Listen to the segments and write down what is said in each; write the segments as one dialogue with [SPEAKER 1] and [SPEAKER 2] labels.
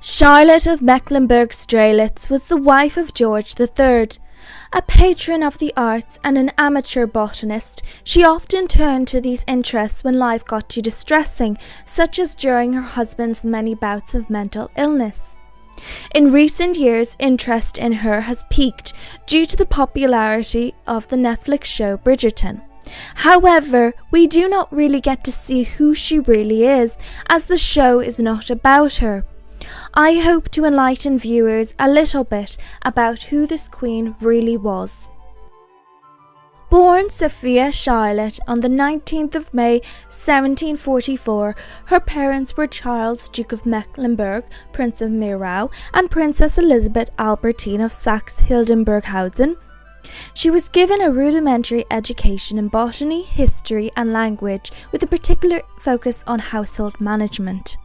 [SPEAKER 1] Charlotte of Mecklenburg-Strelitz was the wife of George III. A patron of the arts and an amateur botanist, she often turned to these interests when life got too distressing, such as during her husband's many bouts of mental illness. In recent years, interest in her has peaked due to the popularity of the Netflix show Bridgerton. However, we do not really get to see who she really is, as the show is not about her. I hope to enlighten viewers a little bit about who this queen really was. Born Sophia Charlotte on the 19th of May 1744, her parents were Charles, Duke of Mecklenburg, Prince of Mirau, and Princess Elizabeth Albertine of Saxe-Hildburghausen. She was given a rudimentary education in botany, history, and language, with a particular focus on household management.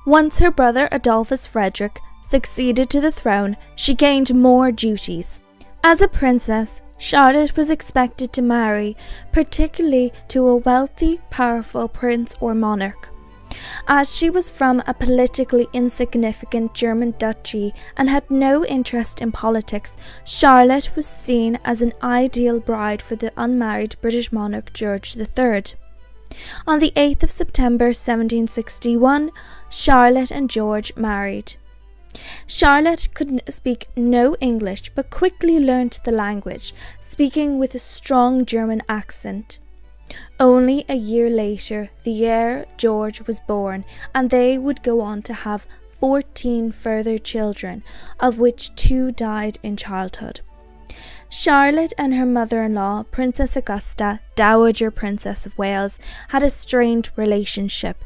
[SPEAKER 1] Once her brother Adolphus Frederick succeeded to the throne, she gained more duties. As a princess, Charlotte was expected to marry, particularly to a wealthy, powerful prince or monarch. As she was from a politically insignificant German duchy and had no interest in politics, Charlotte was seen as an ideal bride for the unmarried British monarch George III. On the 8th of September 1761, Charlotte and George married. Charlotte could speak no English but quickly learnt the language, speaking with a strong German accent. Only a year later, the heir George was born, and they would go on to have 14 further children, of which 2 died in childhood. Charlotte and her mother-in-law, Princess Augusta, Dowager Princess of Wales, had a strained relationship.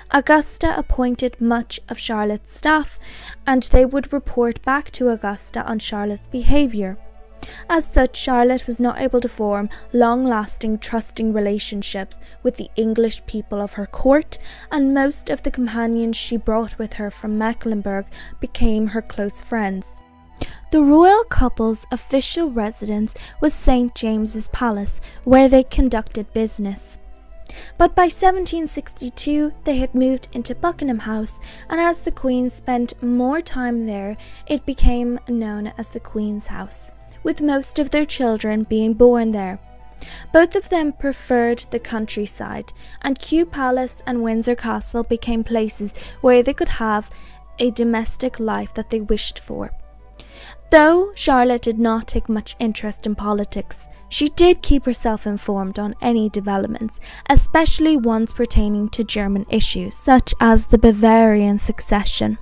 [SPEAKER 1] Augusta appointed much of Charlotte's staff, and they would report back to Augusta on Charlotte's behaviour. As such, Charlotte was not able to form long-lasting, trusting relationships with the English people of her court, and most of the companions she brought with her from Mecklenburg became her close friends. The royal couple's official residence was St. James's Palace, where they conducted business. But by 1762 they had moved into Buckingham House, and as the Queen spent more time there, it became known as the Queen's House, with most of their children being born there. Both of them preferred the countryside, and Kew Palace and Windsor Castle became places where they could have a domestic life that they wished for. Though Charlotte did not take much interest in politics, she did keep herself informed on any developments, especially ones pertaining to German issues, such as the Bavarian succession.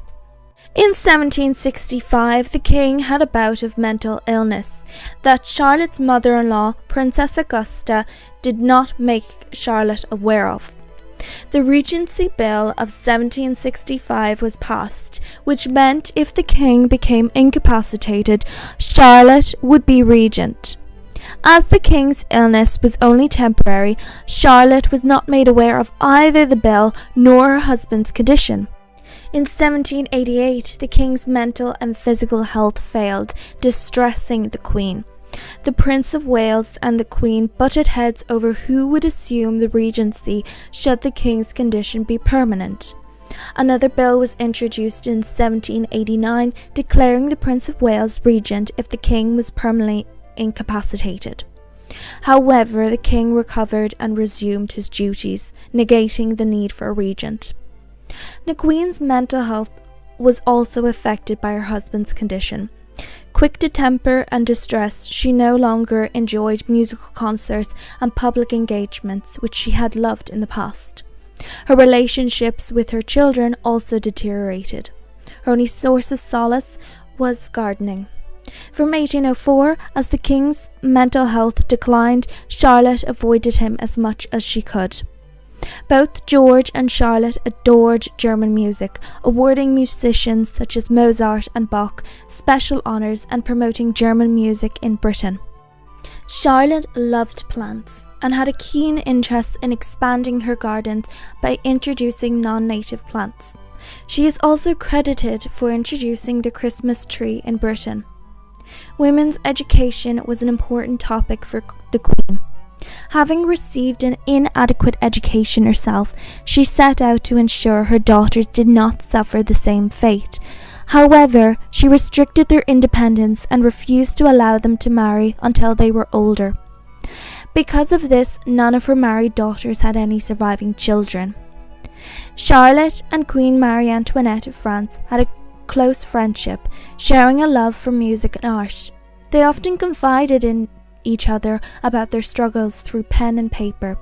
[SPEAKER 1] In 1765, the king had a bout of mental illness that Charlotte's mother-in-law, Princess Augusta, did not make Charlotte aware of. The Regency Bill of 1765 was passed, which meant if the king became incapacitated, Charlotte would be regent. As the king's illness was only temporary, Charlotte was not made aware of either the bill nor her husband's condition. In 1788, the king's mental and physical health failed, distressing the Queen. The Prince of Wales and the Queen butted heads over who would assume the regency should the king's condition be permanent. Another bill was introduced in 1789 declaring the Prince of Wales regent if the king was permanently incapacitated. However, the king recovered and resumed his duties, negating the need for a regent. The Queen's mental health was also affected by her husband's condition. Quick to temper and distress, she no longer enjoyed musical concerts and public engagements, which she had loved in the past. Her relationships with her children also deteriorated. Her only source of solace was gardening. From 1804, as the king's mental health declined, Charlotte avoided him as much as she could. Both George and Charlotte adored German music, awarding musicians such as Mozart and Bach special honours and promoting German music in Britain. Charlotte loved plants and had a keen interest in expanding her gardens by introducing non-native plants. She is also credited for introducing the Christmas tree in Britain. Women's education was an important topic for the Queen. Having received an inadequate education herself, she set out to ensure her daughters did not suffer the same fate. However, she restricted their independence and refused to allow them to marry until they were older. Because of this, none of her married daughters had any surviving children. Charlotte and Queen Marie Antoinette of France had a close friendship, sharing a love for music and art. They often confided in each other about their struggles through pen and paper.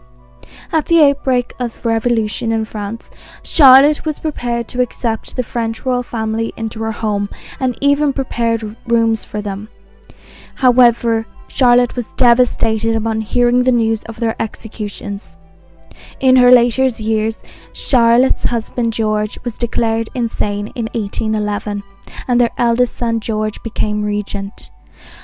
[SPEAKER 1] At the outbreak of revolution in France, Charlotte was prepared to accept the French royal family into her home and even prepared rooms for them. However, Charlotte was devastated upon hearing the news of their executions. In her later years, Charlotte's husband George was declared insane in 1811, and their eldest son George became regent.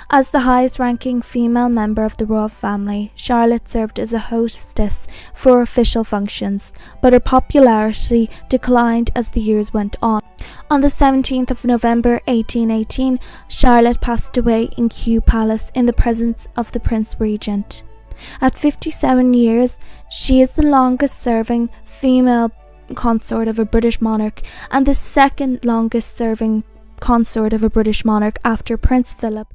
[SPEAKER 1] As the highest-ranking female member of the royal family, Charlotte served as a hostess for official functions, but her popularity declined as the years went on. On the 17th of November 1818, Charlotte passed away in Kew Palace in the presence of the Prince Regent. At 57 years, she is the longest-serving female consort of a British monarch and the second longest-serving consort of a British monarch after Prince Philip.